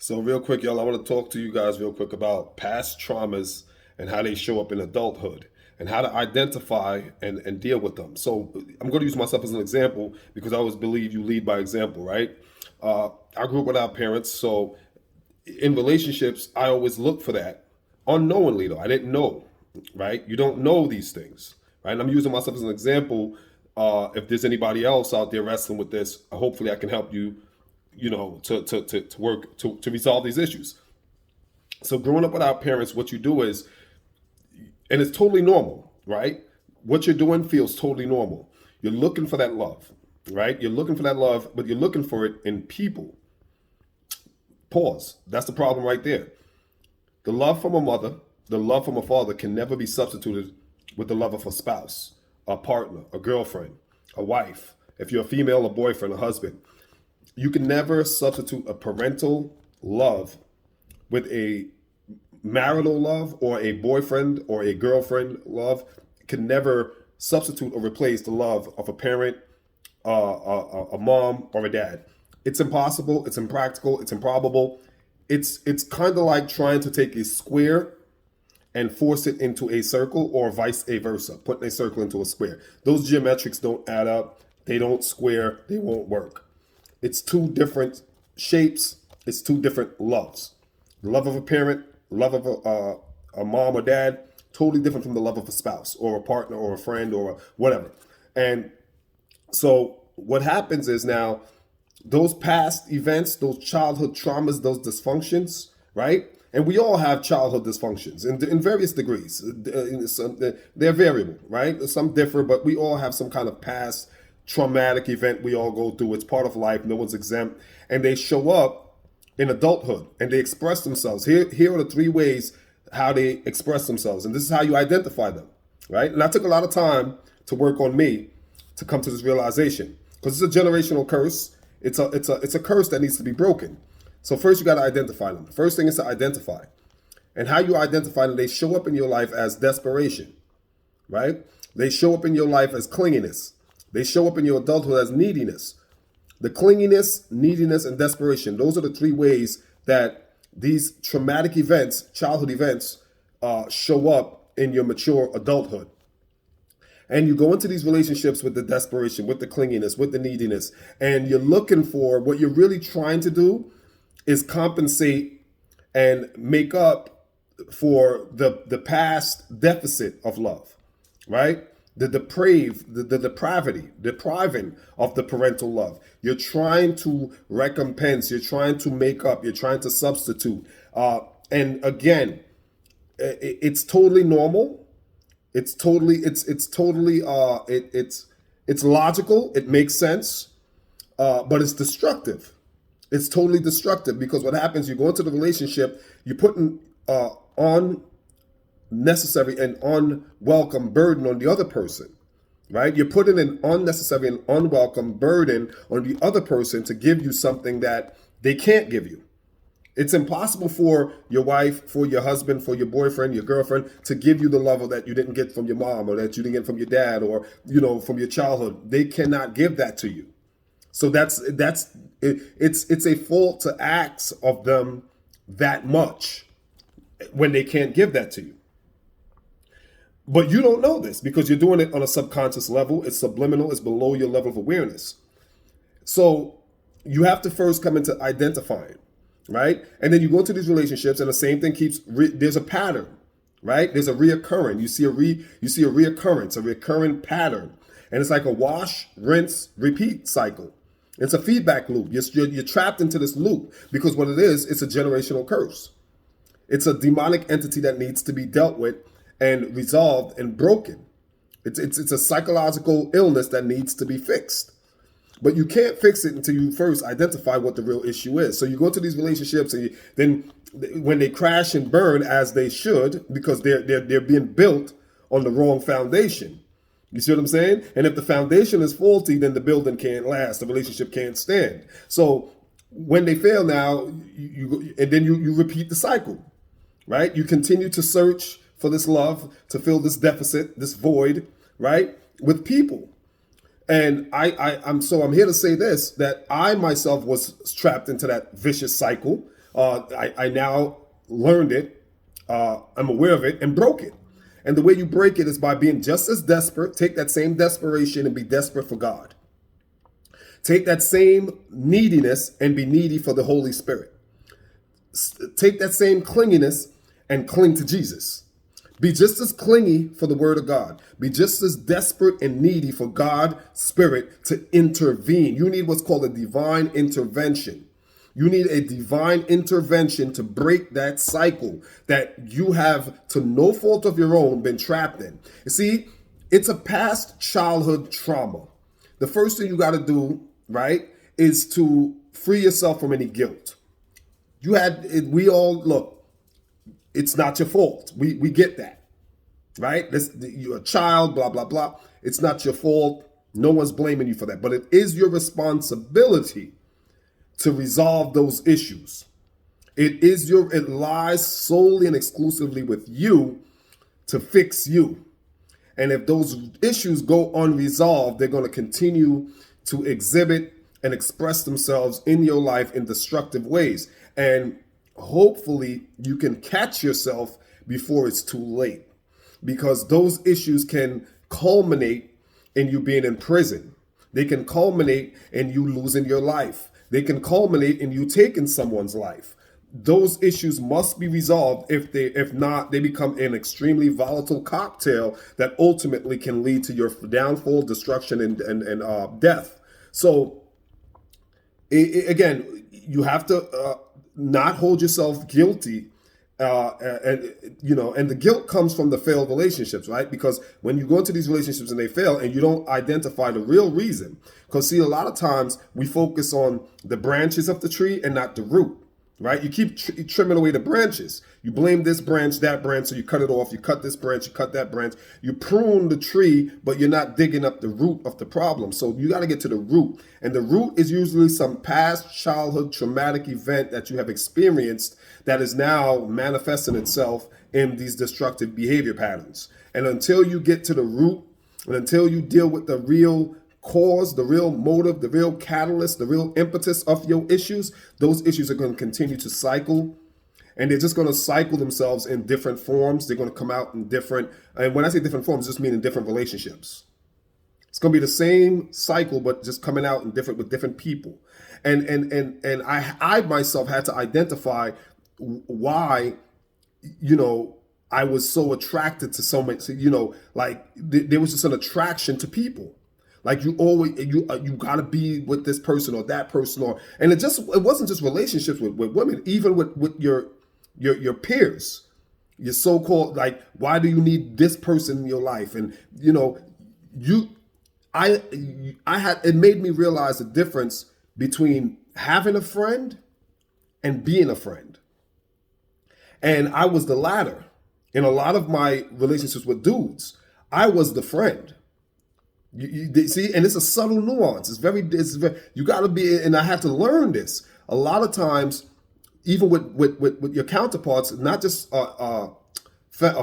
So real quick, y'all, I want to talk to you guys real quick about past traumas and how they show up in adulthood and how to identify and deal with them. So I'm going to use myself as an example because I always believe you lead by example, right? I grew up without parents, so in relationships, I always look for that unknowingly, though. I didn't know, right? You don't know these things, right? And I'm using myself as an example. If there's anybody else out there wrestling with this, hopefully I can help you, to work to resolve these issues. So growing up without parents, what you do is, and it's totally normal, right? What you're doing feels totally normal. You're looking for that love, right? You're looking for that love, but you're looking for it in people. Pause. That's the problem right there. The love from a mother, the love from a father can never be substituted with the love of a spouse, a partner, a girlfriend, a wife. If you're a female, a boyfriend, a husband. You can never substitute a parental love with a marital love or a boyfriend or a girlfriend love. Can never substitute or replace the love of a parent, a mom, or a dad. It's impossible. It's impractical. It's improbable. It's kind of like trying to take a square and force it into a circle, or vice versa, putting a circle into a square. Those geometrics don't add up. They don't square. They won't work. It's two different shapes. It's two different loves. The love of a parent, love of a mom or dad, totally different from the love of a spouse or a partner or a friend or whatever. And so what happens is now those past events, those childhood traumas, those dysfunctions, right? And we all have childhood dysfunctions in various degrees. They're variable, right? Some differ, but we all have some kind of past traumatic event we all go through. It's part of life. No one's exempt. And they show up in adulthood and they express themselves. Here are the three ways how they express themselves. And this is how you identify them, right? And I took a lot of time to work on me to come to this realization because it's a generational curse. It's a curse that needs to be broken. So first you got to identify them. The first thing is to identify. And how you identify them, they show up in your life as desperation, right? They show up in your life as clinginess. They show up in your adulthood as neediness. The clinginess, neediness, and desperation. Those are the three ways that these traumatic events, childhood events, show up in your mature adulthood. And you go into these relationships with the desperation, with the clinginess, with the neediness, and you're looking for what you're really trying to do is compensate and make up for the past deficit of love, right? The depriving of the parental love. You're trying to recompense, you're trying to make up, you're trying to substitute. And again, it's totally normal. It's logical. It makes sense, but it's destructive. It's totally destructive because what happens, you go into the relationship, you're putting unnecessary and unwelcome burden on the other person, right? You're putting an unnecessary and unwelcome burden on the other person to give you something that they can't give you. It's impossible for your wife, for your husband, for your boyfriend, your girlfriend to give you the love that you didn't get from your mom or that you didn't get from your dad or, from your childhood. They cannot give that to you. So it's a fault to ask of them that much when they can't give that to you. But you don't know this because you're doing it on a subconscious level. It's subliminal. It's below your level of awareness. So you have to first come into identifying, right? And then you go into these relationships and the same thing there's a pattern, right? There's a reoccurring. You see a reoccurrence, a recurring pattern. And it's like a wash, rinse, repeat cycle. It's a feedback loop. You're trapped into this loop because what it is, it's a generational curse. It's a demonic entity that needs to be dealt with and resolved and broken. It's a psychological illness that needs to be fixed. But you can't fix it until you first identify what the real issue is. So you go to these relationships and then when they crash and burn as they should, because they're being built on the wrong foundation. You see what I'm saying? And if the foundation is faulty, then the building can't last. The relationship can't stand. So when they fail now, you repeat the cycle, right? You continue to search for this love, to fill this deficit, this void, right? With people. And I'm here to say this, that I myself was trapped into that vicious cycle I now learned it. I'm aware of it and broke it. And the way you break it is by being just as desperate. Take that same desperation and be desperate for God. Take that same neediness and be needy for the Holy Spirit. Take that same clinginess and cling to Jesus. Be just as clingy for the word of God. Be just as desperate and needy for God's Spirit to intervene. You need what's called a divine intervention. You need a divine intervention to break that cycle that you have, to no fault of your own, been trapped in. You see, it's a past childhood trauma. The first thing you got to do, right, is to free yourself from any guilt. We all, look, it's not your fault. We get that, right? You're a child, blah, blah, blah. It's not your fault. No one's blaming you for that. But it is your responsibility to resolve those issues. It lies solely and exclusively with you to fix you. And if those issues go unresolved, they're going to continue to exhibit and express themselves in your life in destructive ways. And hopefully you can catch yourself before it's too late, because those issues can culminate in you being in prison. They can culminate in you losing your life. They can culminate in you taking someone's life. Those issues must be resolved. If not, they become an extremely volatile cocktail that ultimately can lead to your downfall, destruction, and death. So again, you have to not hold yourself guilty. And the guilt comes from the failed relationships, right? Because when you go into these relationships and they fail and you don't identify the real reason, because see, a lot of times we focus on the branches of the tree and not the root, right? You keep trimming away the branches. You blame this branch, that branch, so you cut it off. You cut this branch, you cut that branch. You prune the tree, but you're not digging up the root of the problem. So you got to get to the root. And the root is usually some past childhood traumatic event that you have experienced that is now manifesting itself in these destructive behavior patterns. And until you get to the root, and until you deal with the real cause, the real motive, the real catalyst, the real impetus of your issues, those issues are going to continue to cycle. And they're just going to cycle themselves in different forms. They're going to come out in different, and when I say different forms, I just mean in different relationships. It's going to be the same cycle, but just coming out in with different people. And I myself had to identify why, I was so attracted to so much, like there was just an attraction to people. Like you gotta be with this person or that person, and it wasn't just relationships with women, even with your peers, your so-called, like, why do you need this person in your life? And it made me realize the difference between having a friend and being a friend. And I was the latter. In a lot of my relationships with dudes, I was the friend. You see, and it's a subtle nuance. It's very you got to be, and I had to learn this. A lot of times, even with your counterparts, not just a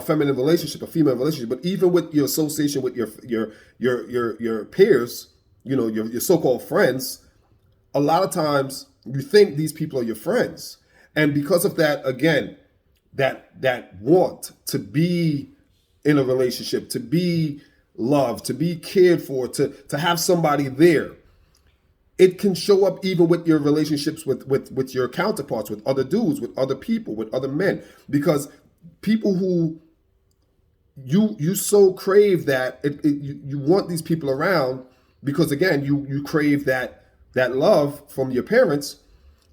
feminine relationship, a female relationship, but even with your association with your peers, your so-called friends. A lot of times, you think these people are your friends, and because of that, again, that want to be in a relationship, to be loved, to be cared for, to have somebody there. It can show up even with your relationships with your counterparts, with other dudes, with other people, with other men, because people who you so crave that you want these people around, because again, you crave that love from your parents,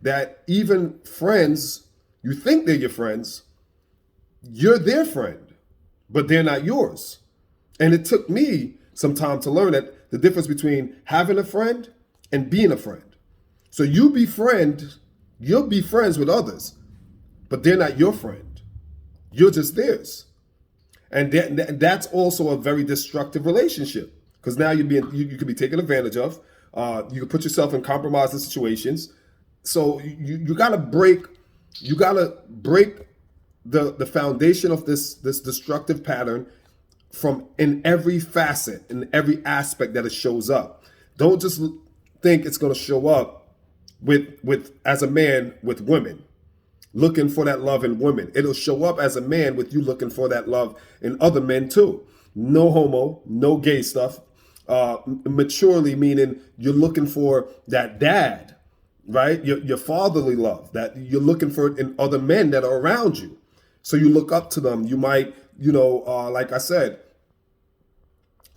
that even friends, you think they're your friends, you're their friend, but they're not yours. And it took me some time to learn that the difference between having a friend and being a friend. So you'll be friends with others, but they're not your friend. You're just theirs. And that's also a very destructive relationship, because now you could be taken advantage of. You can put yourself in compromising situations. So you gotta break the foundation of this destructive pattern from in every facet, in every aspect that it shows up. Don't just think it's going to show up with as a man with women. looking for that love in women. It'll show up as a man with you looking for that love in other men too. No homo, no gay stuff. Maturely meaning you're looking for that dad, right? Your fatherly love that you're looking for it in other men that are around you. So you look up to them. You might, like I said,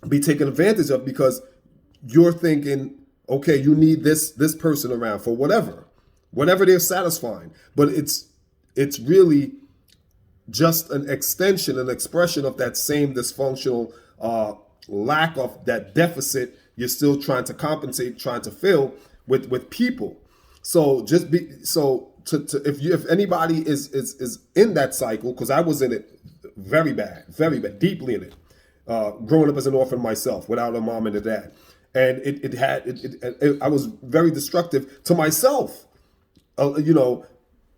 be taken advantage of because you're thinking, okay, you need this person around for whatever they're satisfying. But it's really just an extension, an expression of that same dysfunctional lack of that deficit you're still trying to compensate, trying to fill with people. So just be so to if anybody is in that cycle, because I was in it very bad, deeply in it, growing up as an orphan myself without a mom and a dad, and I was very destructive to myself.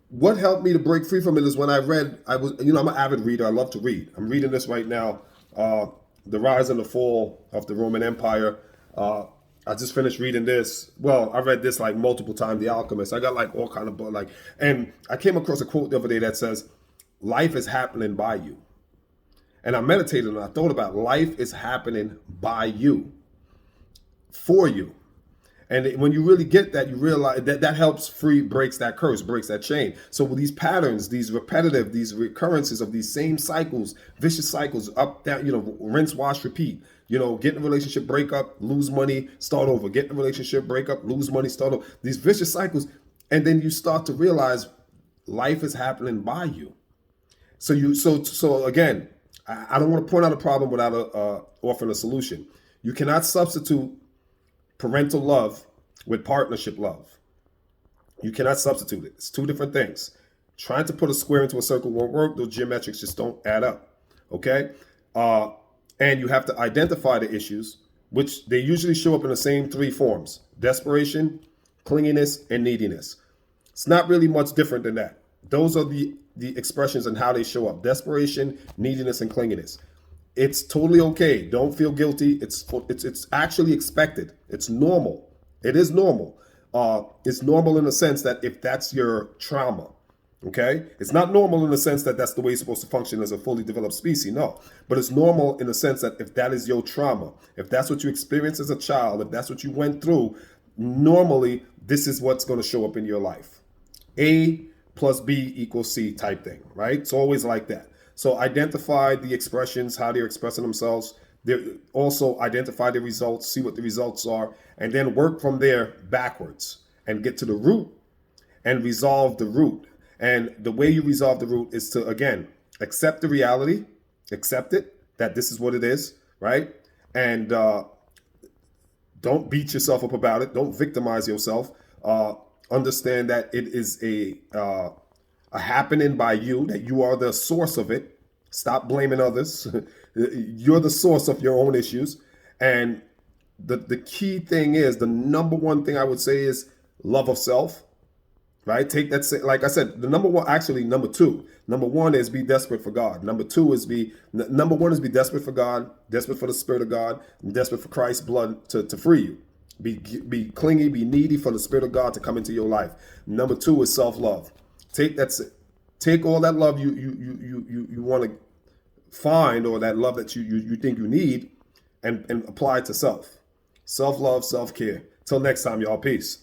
What helped me to break free from it is when I'm an avid reader. I love to read. I'm reading this right now, The Rise and the Fall of the Roman Empire. I just finished reading this. Well, I read this like multiple times, The Alchemist. I got like all kind of book, and I came across a quote the other day that says, "Life is happening by you." And I meditated and I thought about life is happening by you, for you. And when you really get that, you realize that helps breaks that curse, breaks that chain. So with these patterns, these recurrences of these same cycles, vicious cycles, up, down, rinse, wash, repeat. Get in a relationship, break up, lose money, start over. Get in a relationship, break up, lose money, start over. These vicious cycles. And then you start to realize life is happening by you. So again, I don't want to point out a problem without offering a solution. You cannot substitute parental love with partnership love. You cannot substitute it. It's two different things. Trying to put a square into a circle won't work. Those geometrics just don't add up. Okay? And you have to identify the issues, which they usually show up in the same three forms: desperation, clinginess, and neediness. It's not really much different than that. Those are the expressions and how they show up: desperation, neediness, and clinginess. It's totally okay. Don't feel guilty. It's actually expected. It's normal. It is normal. It's normal in the sense that if that's your trauma, okay? It's not normal in the sense that that's the way you're supposed to function as a fully developed species, no. But it's normal in the sense that if that is your trauma, if that's what you experienced as a child, if that's what you went through, normally this is what's going to show up in your life. A plus B equals C type thing, right? It's always like that. So identify the expressions, how they're expressing themselves. Also identify the results, see what the results are, and then work from there backwards and get to the root and resolve the root. And the way you resolve the root is to, again, accept the reality, accept it, that this is what it is, right? And don't beat yourself up about it. Don't victimize yourself. Understand that it is a happening by you, that you are the source of it. Stop blaming others. You're the source of your own issues. And the key thing is, the number one thing I would say is love of self, right? Take that, like I said, number two. Number one is be desperate for God. Number one is be desperate for God, desperate for the Spirit of God, and desperate for Christ's blood to free you. Be clingy, be needy for the Spirit of God to come into your life. Number two is self-love. Take all that love you want to find, or that love that you think you need, and apply it to self. Self-love, self-care. Till next time, y'all. Peace.